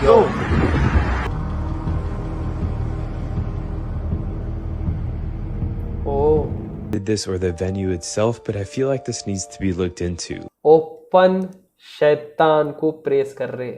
Yo. Oh. Did this or the venue itself, but I feel like this needs to be looked into. Open शैतान को press कर रहे।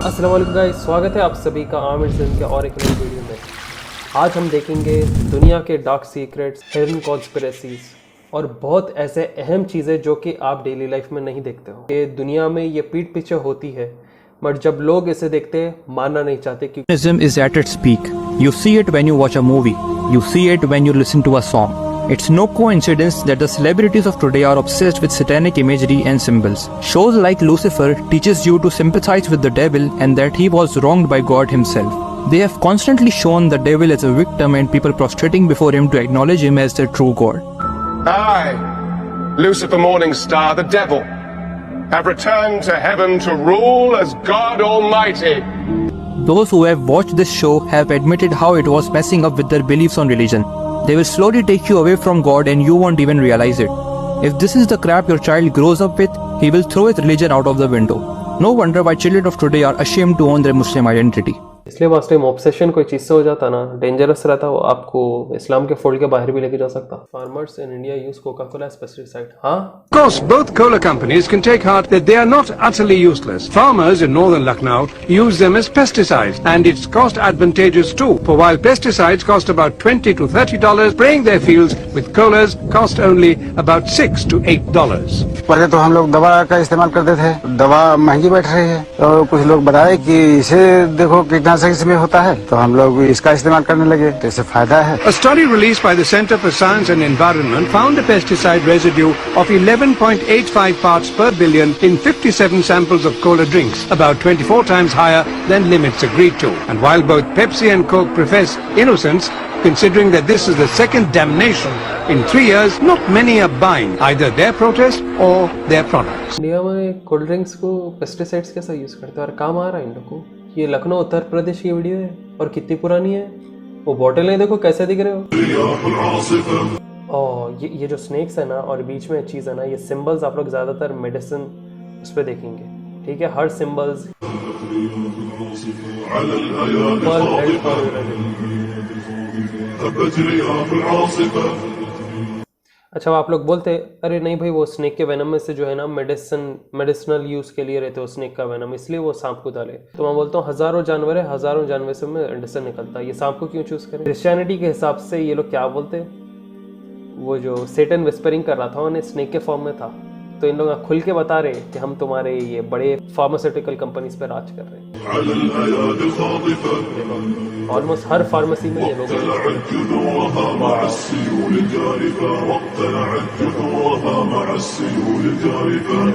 अस्सलाम वालेकुम guys, स्वागत है आप सभी का आमिर सिंह के और एक नई वीडियो में। आज हम देखेंगे दुनिया के डार्क सीक्रेट्स, हिडन कॉन्स्पिरेसीज और बहुत ऐसे अहम चीज़ें जो कि आप डेली लाइफ में नहीं देखते हो। ये दुनिया में ये पीठ पीछे होती है, बट जब लोग इसे देखते हैं मानना नहीं चाहते कि Satanism is at its peak. You see it when you watch a movie. You see it when you listen to a song. It's no coincidence that the celebrities of today are obsessed with satanic imagery and symbols. Shows like Lucifer teaches you to sympathize with the devil and that he was wronged by God himself. They have constantly shown the devil as a victim and people prostrating before him to acknowledge him as their true God. I, Lucifer Morningstar, the devil, have returned to heaven to rule as God Almighty. Those who have watched this show have admitted how it was messing up with their beliefs on religion. They will slowly take you away from God and you won't even realize it. If this is the crap your child grows up with, he will throw his religion out of the window. No wonder why children of today are ashamed to own their Muslim identity. इसलिए मास time obsession कोई चीज़ से हो जाता ना, dangerous रहता, वो आपको इस्लाम के फोल्ड के बाहर भी लेके जा सकता। Farmers in India use Coca Cola as pesticide. हाँ, Of course, both cola companies can take heart that they are not utterly useless. Farmers in northern Lucknow use them as pesticides, and it's cost advantageous too. For while pesticides cost about $20 to $30, spraying their fields with colas cost only about $6 to $8. पहले तो हम लोग दवा का इस्तेमाल करते थे, दवा महंगी बैठ रही है, तो कुछ लोग बताए कि इसे देखो कीटनाशक इसमें होता है, तो हम लोग इसका इस्तेमाल करने लगे, तो इससे फायदा है। A study released by the Center for Science and Environment found a pesticide residue of 11.85 parts per billion in 57 samples of cola drinks, about 24 times higher than limits agreed to. And while both Pepsi and Coke profess innocence, considering that this is the second damnation in 3 years, not many are buying either their protest or their products. India में cold drinks को pesticides कैसा use करते हैं और काम आ रहा है इन लोगों को। ये लखनऊ उत्तर प्रदेश की वीडियो है और कितनी पुरानी है। वो बॉटलें देखो कैसे दिख रहे हो। और ये जो स्नेक्स है ना और बीच में चीज़ है ना, ये सिंबल्स आप लोग ज़्यादातर मेडिसिन उस पर देखेंगे, ठीक है। हर सिंबल्स अच्छा, आप लोग बोलते अरे नहीं भाई, वो स्नेक के वेनम में से जो है ना मेडिसिनल यूज के लिए रहते हो स्नेक का वेनम, इसलिए वो सांप को डाले। तो मैं बोलता हूँ हजारों जानवर है, हजारों जानवर से मेडिसिन निकलता है, ये सांप को क्यों चूज करें। क्रिश्चियनिटी के हिसाब से ये लोग क्या बोलते, वो जो सेटन विस्परिंग कर रहा था उन्हें स्नेक के फॉर्म में था, तो इन लोग खुल के बता रहे कि हम तुम्हारे ये बड़े फार्मास्यूटिकल कंपनीज पे राज कर रहे हैं। ऑलमोस्ट हर फार्मेसी में ये लोग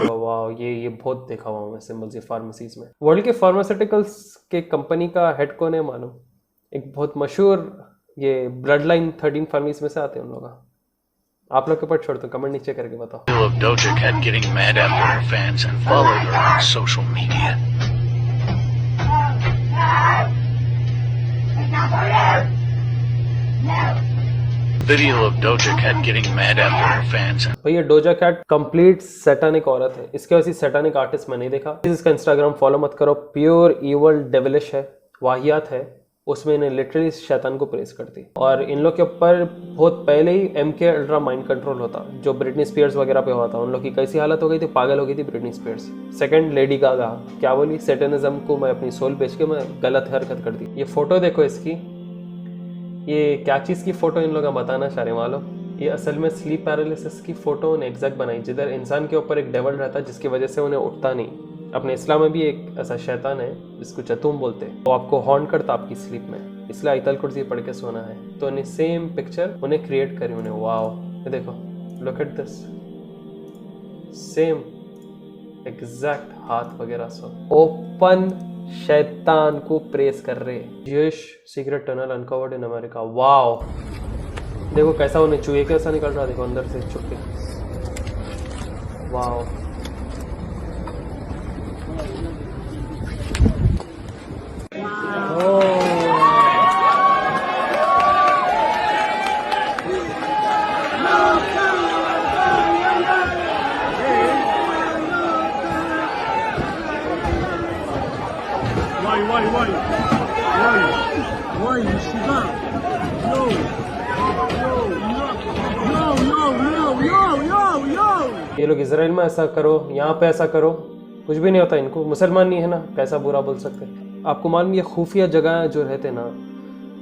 वाह, ये बहुत देखा हुआ मैं सिंबल्स ये फार्मेसीज में। वर्ल्ड के फार्मास्यूटिकल्स के कंपनी का हेड कौन है मालूम? एक बहुत मशहूर ये ब्लड लाइन 13 फैमिलीज में से आते हैं उन लोग। आप लोग के ऊपर छोड़ दो, कमेंट नीचे करके बताओ। Of Doja kept getting mad after her fans and followed her on social media. Video of Doja kept getting mad after her fans and भैया डोजा कैट कंप्लीट सैटानिक औरत है, इसके वैसे सैटानिक आर्टिस्ट मैं नहीं देखा। इसका इंस्टाग्राम फॉलो मत करो, प्योर इवल डेविलिश है, वाहियात है, उसमें इन्हें लिटरली शैतान को प्रेस करती। और इन लोग के ऊपर बहुत पहले ही MK अल्ट्रा माइंड कंट्रोल होता, जो ब्रिटनी स्पीयर्स वगैरह पे हुआ था। उन लोग की कैसी हालत हो गई थी, पागल हो गई थी Britney Spears. Second Lady Gaga क्या बोली, सैटनिज्म को मैं अपनी सोल बेच के मैं गलत हरकत कर दी। ये फोटो देखो इसकी, ये क्या चीज़ की फोटो इन लोग बताना चाह रहे वालों। ये असल में स्लीप पैरालिसिस की फोटो उन्हें एग्जैक्ट बनाई, जिधर इंसान के ऊपर एक डेवल रहता है जिसकी वजह से उन्हें उठता नहीं। अपने इस्लाम में भी एक ऐसा शैतान है जिसको चतुम बोलते हैं, वो आपको हॉर्न करता आपकी स्लीप में, इसलिए आयतल कुर्सी पढ़ के सोना है। तो उन्हें सेम पिक्चर उन्हें क्रिएट करी उन्हें। वाओ, ये देखो, look at this, same exact हाथ वगैरह सब। ओपन शैतान को प्रेस कर रहे। जेश secret tunnel uncovered in America. Wow, देखो कैसा उन्हें चूहे कैसा निकल रहा, देखो अंदर से छुप के। वाओ, ये लोग इजराइल में ऐसा करो, यहाँ पे ऐसा करो, कुछ भी नहीं होता इनको, मुसलमान नहीं है ना, कैसा बुरा बोल सकते हैं। आपको मालूम ये खुफिया जगह जो रहते ना,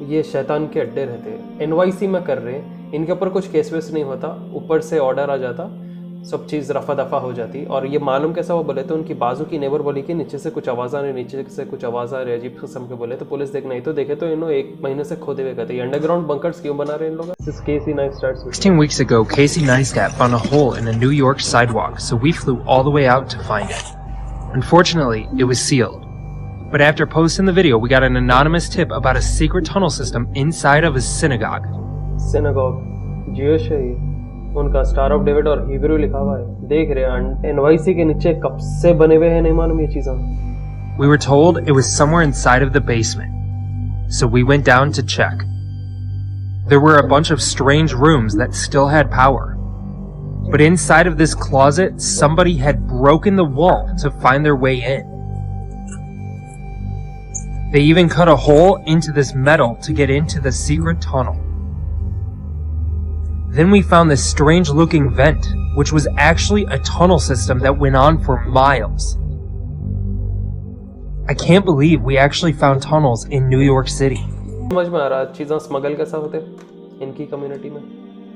ये शैतान के अड्डे रहते हैं। एनवाईसी में कर रहे हैं, इनके ऊपर कुछ केस वेस नहीं होता, ऊपर से ऑर्डर आ जाता, सब चीज़ रफा दफा हो जाती। और ये मालूम कैसा वो बोले तो उनकी बाजू की नेबर बोली कि नीचे से कुछ आवाज़ आ रही, नीचे से कुछ आवाज़ आ रही, अजीब किस्म के बोले तो पुलिस देख नहीं तो देखे तो इन्होंने 1 महीने से खोदे हुए गए थे। अंडरग्राउंड बंकर्स क्यों बना रहे हैं इन लोग? 16 weeks ago, Casey Neistat found a hole in a New York sidewalk, so we flew all the way out to find it. Unfortunately, it was sealed. But after posting the video, we got an anonymous tip about a secret tunnel system inside of a synagogue. Synagogue Jewish है ये, उनका star of David और Hebrew लिखा हुआ है, देख रहे हैं एनवाईसी के नीचे कब से बने हुए हैं, नहीं मालूम ये चीज़ें। We were told it was somewhere inside of the basement, so we went down to check. There were a bunch of strange rooms that still had power. But inside of this closet, somebody had broken the wall to find their way in. They even cut a hole into this metal to get into the secret tunnel. Then we found this strange looking vent, which was actually a tunnel system that went on for miles. I can't believe we actually found tunnels in New York City. समझ में आ रहा है चीज़ें smuggle कैसा होते इनकी community में,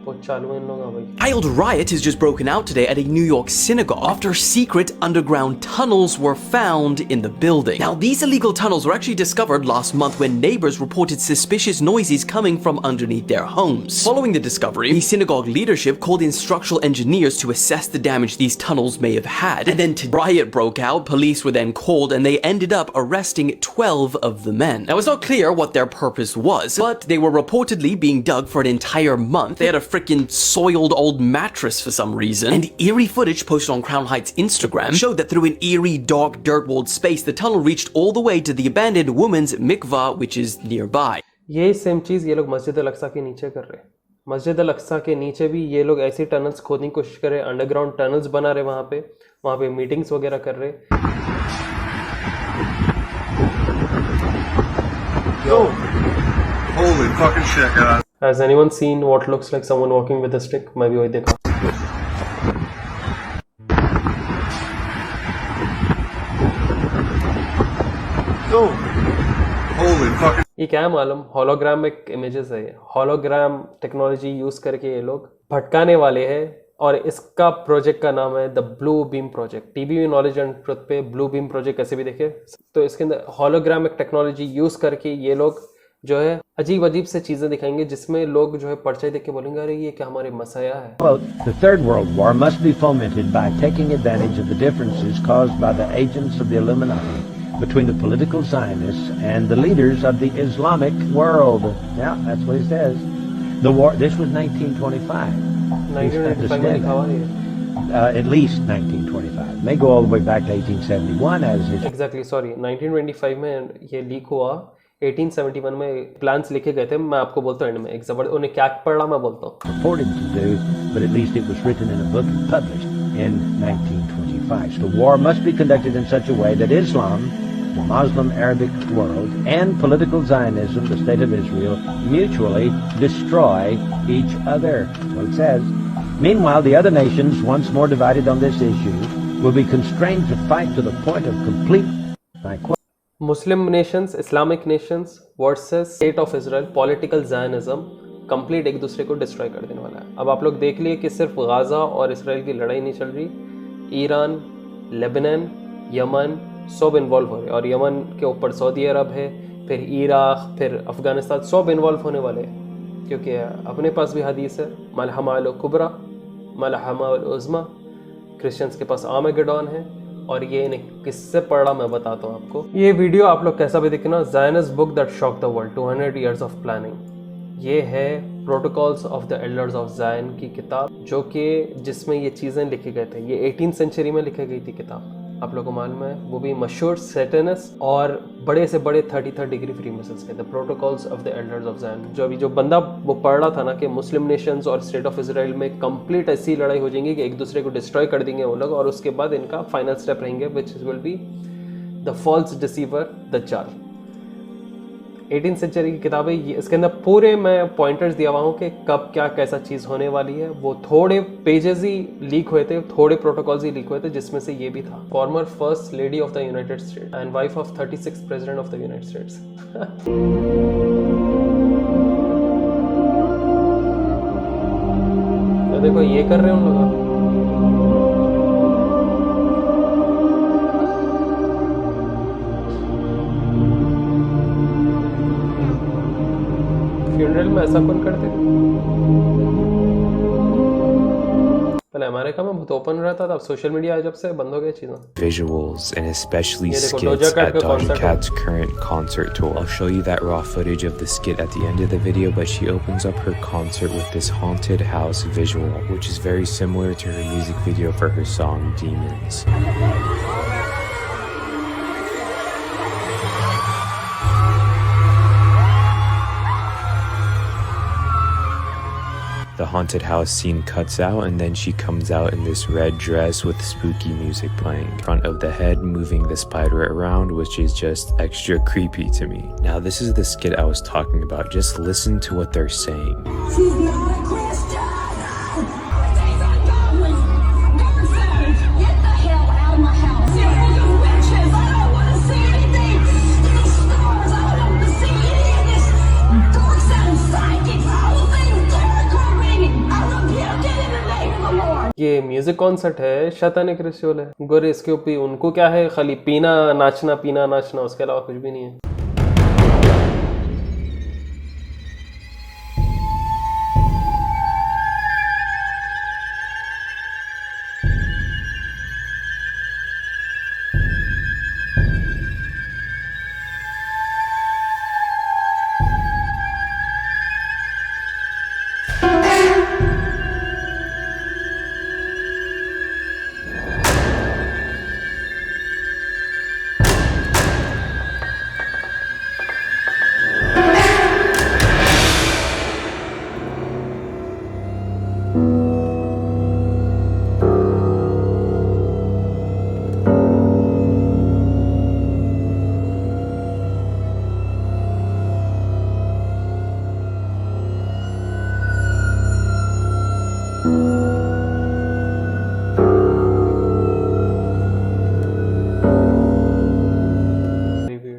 बहुत चालू है इन लोगों का भाई। Wild riot has just broken out today at a New York synagogue after secret underground tunnels were found in the building. Now, these illegal tunnels were actually discovered last month when neighbors reported suspicious noises coming from underneath their homes. Following the discovery, the synagogue leadership called in structural engineers to assess the damage these tunnels may have had. And then riot broke out, police were then called, and they ended up arresting 12 of the men. Now, it's not clear what their purpose was, but they were reportedly being dug for an entire month. They had a freaking soiled old mattress for some reason, and eerie footage posted on Crown Heights Instagram showed that through an eerie, dark, dirt-walled space, the tunnel reached all the way to the abandoned women's mikvah, which is nearby. यही same चीज़ ये लोग मस्जिद Al-Aqsa के नीचे कर रहे हैं। मस्जिद अल-अक्सा के नीचे भी ये लोग ऐसी टनल्स खोदने की कोशिश कर रहे हैं, अंडरग्राउंड टनल्स बना रहे वहाँ पे मीटिंग्स वगैरह कर रहे। Yo, holy fucking shit, guys. Has anyone seen what looks like someone walking with a stick? मैं भी वही देखा। Yo, holy fucking. ये क्या है मालूम? होलोग्रामिक इमेजेस है ये। होलोग्राम टेक्नोलॉजी यूज करके ये लोग भटकाने वाले हैं, और इसका प्रोजेक्ट का नाम है the blue beam project. TV knowledge and truth पे ब्लू बीम प्रोजेक्ट कैसे भी देखे, तो इसके अंदर होलोग्रामिक टेक्नोलॉजी यूज करके ये लोग जो है अजीब अजीब से चीजें दिखाएंगे, जिसमें लोग जो है पर्चे देख के बोलेंगे अरे ये क्या हमारे मसाया है। The Third World War must be fomented by taking advantage of the differences caused by the agents of the Illuminati between the political Zionists and the leaders of the Islamic world. Yeah, that's what he says. The war. This was 1925. 1995 में लिखा हुआ है। At least 1925. May go all the way back to 1871 as it. Exactly, sorry, 1925 में ये leak हुआ, 1871 में plans लिखे गए थे। मैं आपको बोलता हूँ एंड में एक जबरदस्त उन्हें क्या पढ़ा मैं बोलता हूँ। Reported to do, but at least it was written in a book and published in 1925. So the war must be conducted in such a way that Islam, the Muslim Arabic world, and political Zionism, the state of Israel, mutually destroy each other. Well, it says. Meanwhile, the other nations, once more divided on this issue, will be constrained to fight to the point of complete. Muslim nations, Islamic nations versus state of Israel, political Zionism complete एक दूसरे को destroy कर देने वाला है। अब आप लोग देख लिए कि सिर्फ गाज़ा और इसराइल की लड़ाई नहीं चल रही, ईरान, लेबनान, यमन सब इन्वॉल्व हो रहे हैं, और यमन के ऊपर सऊदी अरब है, फिर इराक, फिर अफगानिस्तान, सब इन्वॉल्व होने वाले हैं, क्योंकि अपने पास भी हदीस है मलहमा अल कुबरा, मलहमा अल उज़्मा, क्रिश्चियंस के पास आर्मेगेडोन है, और ये इन्हें किससे पढ़ा मैं बताता हूँ आपको। ये वीडियो आप लोग कैसा भी देखना, Zionist book that shock the world 200 years of planning. ये है protocols of the elders of Zion की किताब, जो कि जिसमें ये चीज़ें लिखे गए थे। ये 18th century में लिखी गई थी किताब, आप लोगों को मालूम है। वो भी मशहूर सैटेनिस्ट और बड़े से बड़े 33rd डिग्री फ्रीमेसन्स के, the protocols of the elders of Zion. जो अभी जो बंदा वो पढ़ रहा था ना कि मुस्लिम नेशंस और स्टेट ऑफ इजराइल में कंप्लीट ऐसी लड़ाई हो जाएंगी कि एक दूसरे को डिस्ट्रॉय कर देंगे वो लोग, और उसके बाद इनका फाइनल स्टेप रहेंगे which will be the false deceiver दज्जाल। 18th सेंचुरी की किताबें, इसके अंदर पूरे मैं पॉइंटर्स दिया हुआ हूँ कि कब क्या कैसा चीज़ होने वाली है। वो थोड़े पेजेस ही लीक हुए थे, थोड़े प्रोटोकॉल्स ही लीक हुए थे, जिसमें से ये भी था। Farmer first lady of the United states and wife of 36th president of the United states. तो देखो ये कर रहे हैं उन लोग। फ्यूनरल में ऐसा कौन करते थे? पहले अमेरिका में बहुत ओपन रहता था, अब सोशल मीडिया आया जब से बंद हो गई चीज़ें। Visuals and especially ये देखो, skits Doja Cat at का Doja concert Cat's current concert tour. I'll show you that raw footage of the skit at the end of the video, but she opens up her concert with this haunted house visual, which is very similar to her music video for her song Demons. The haunted house scene cuts out and then she comes out in this red dress with spooky music playing in front of the head, moving the spider around, which is just extra creepy to me. Now this is the skit I was talking about. Just listen to what they're saying. She's not a Christian! Things are going! Nurses! Get the hell out of my house! You witches! I don't want to see anything! These stars! I don't want to see any of this! Dark sound psychic! All things terrible reading! I rebuke it in the name of the Lord! ये music concert है, शैतानिक ritual है। गोरे इसके ऊपर उनको क्या है, खाली पीना नाचना, उसके अलावा कुछ भी नहीं है।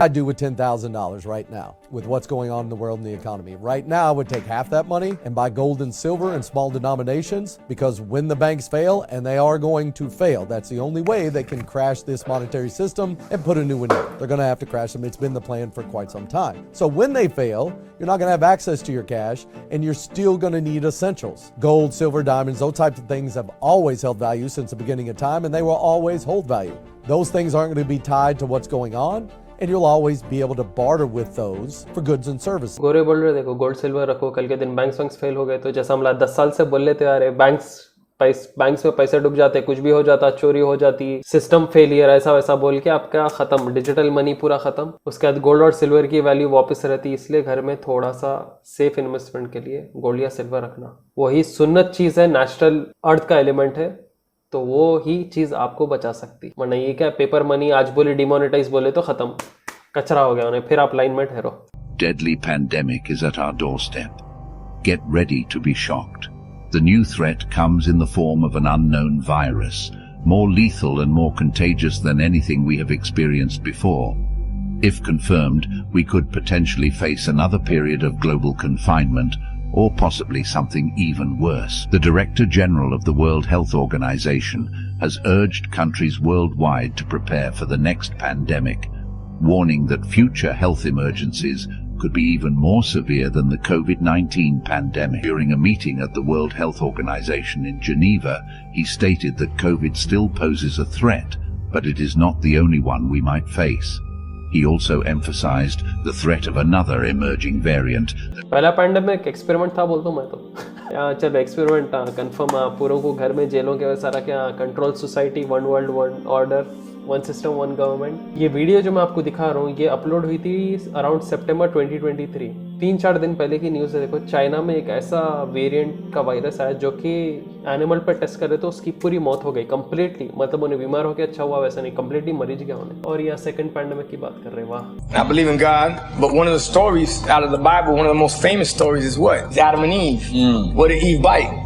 I'd do with $10,000 right now with what's going on in the world and the economy. Right now, I would take half that money and buy gold and silver in small denominations, because when the banks fail, and they are going to fail, that's the only way they can crash this monetary system and put a new one in. They're going to have to crash them. It's been the plan for quite some time. So when they fail, you're not going to have access to your cash, and you're still going to need essentials. Gold, silver, diamonds, those types of things have always held value since the beginning of time, and they will always hold value. Those things aren't going to be tied to what's going on, and you'll always be able to barter with those for goods and services. गोरे बोल रहे देखो gold silver रखो, कल के दिन banks fail हो गए तो जैसा हम 10 साल से बोल लेते आ रहे, बैंक्स में पैसे डूब जाते, कुछ भी हो जाता, चोरी हो जाती, सिस्टम फेलियर, ऐसा वैसा बोल के आपका खत्म, डिजिटल मनी पूरा खत्म। उसके बाद गोल्ड और सिल्वर की वैल्यू वापस रहती, इसलिए घर में थोड़ा सा सेफ इन्वेस्टमेंट के लिए गोल्ड या सिल्वर रखना, वही सुन्नत चीज है, नेचुरल अर्थ का एलिमेंट है, तो वो ही चीज आपको बचा सकती। वरना ये क्या पेपर मनी आज बोले डिमोनेटाइज बोले तो खत्म, कचरा हो गया उन्हें, फिर आप लाइन में ठहरो। Deadly pandemic is at our doorstep. Get ready to be shocked. The new threat comes in the form of an unknown virus, more lethal and more contagious than anything we have experienced before. If confirmed, we could potentially face another period of global confinement, or possibly something even worse. The Director General of the World Health Organization has urged countries worldwide to prepare for the next pandemic, warning that future health emergencies could be even more severe than the COVID-19 pandemic. During a meeting at the World Health Organization in Geneva, he stated that COVID still poses a threat, but it is not the only one we might face. He also emphasized the threat of another emerging variant. पहला pandemic experiment था बोलता हूँ मैं तो। चलो experiment confirm, पूरों को घर में जेलों के वैसा रखे, control society, one world one order, one system one government. ये वीडियो जो मैं आपको दिखा रहा हूँ ये अपलोड हुई थी अराउंड सितंबर 2023। 3-4 दिन पहले की न्यूज़ है, देखो चाइना में एक ऐसा वेरिएंट का वायरस आया जो कि एनिमल पर टेस्ट करे तो उसकी पूरी मौत हो गई कंप्लीटली, मतलब उन्हें बीमार हो गया, अच्छा हुआ वैसा नहीं, कंप्लीटली मरीज गया उन्हें। और यह सेकंड पैंडेमिक की बात कर रहे हैं। वाह। I believe in God, but one of the stories out of the Bible, one of the most famous stories is what? It's Adam and Eve. What did Eve bite?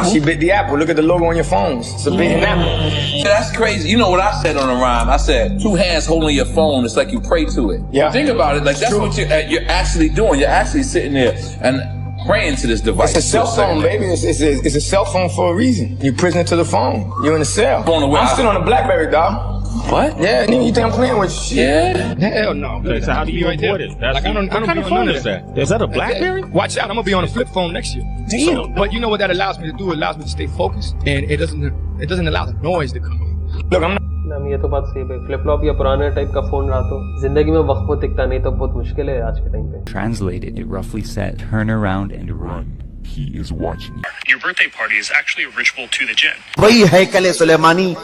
She bit the apple. Look at the logo on your phones. It's a bitten apple. That's crazy. You know what I said on the rhyme? I said, 2 hands holding your phone, it's like you pray to it. Yeah. Think about it. Like, that's what you're actually doing. You're actually sitting there and praying to this device. It's a cell phone, baby. It's a cell phone for a reason. You're prisoner to the phone. You're in the cell. I'm still on a BlackBerry, dog. What? Yeah, nigga, you think I'm playing with shit? Yeah. Hell no. Okay, so how do you report it? Like, I don't kind of phone is that? Is that a BlackBerry? Watch out, I'm gonna be on a flip phone next year. Damn. So, but you know what that allows me to do? It allows me to stay focused, and it doesn't allow the noise to come in. Look, I'm not. ये तो बात सही है, flip flop या पुराने type का phone रहा तो जिंदगी में वक्त को टिकता नहीं, तो बहुत मुश्किल है आज के टाइम पे। Translated, it roughly said, turn around and run. He is watching you. Your birthday party is actually a ritual to the jinn. वही है कले सुलेमानी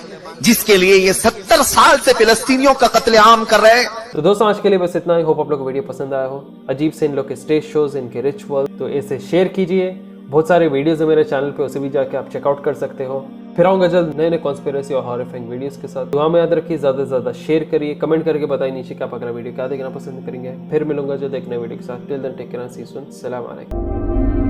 जिसके लिए ये 70 साल से फिलिस्तीनियों का कत्लेआम कर रहे हैं। तो दोस्तों आज के लिए बस इतना ही। होप आप लोग को वीडियो पसंद आया हो। अजीब से इन लोग के स्टेज शोज, इनके रिचुअल, तो इसे शेयर कीजिए। बहुत सारे वीडियोस है मेरे चैनल पे, उसे भी जाके आप चेकआउट कर सकते हो। फिर आऊंगा जल्द नए नए कॉन्स्पिरेसी और हॉरिफाइंग वीडियोस के साथ। दुआ में याद रखिए, ज्यादा से ज्यादा शेयर करिए, कमेंट करके बताइए नीचे क्या अगला वीडियो क्या देखना पसंद करेंगे। फिर मिलूंगा जल्द एक नए वीडियो के साथ। Till then take care, see you soon, अस्सलाम वालेकुम।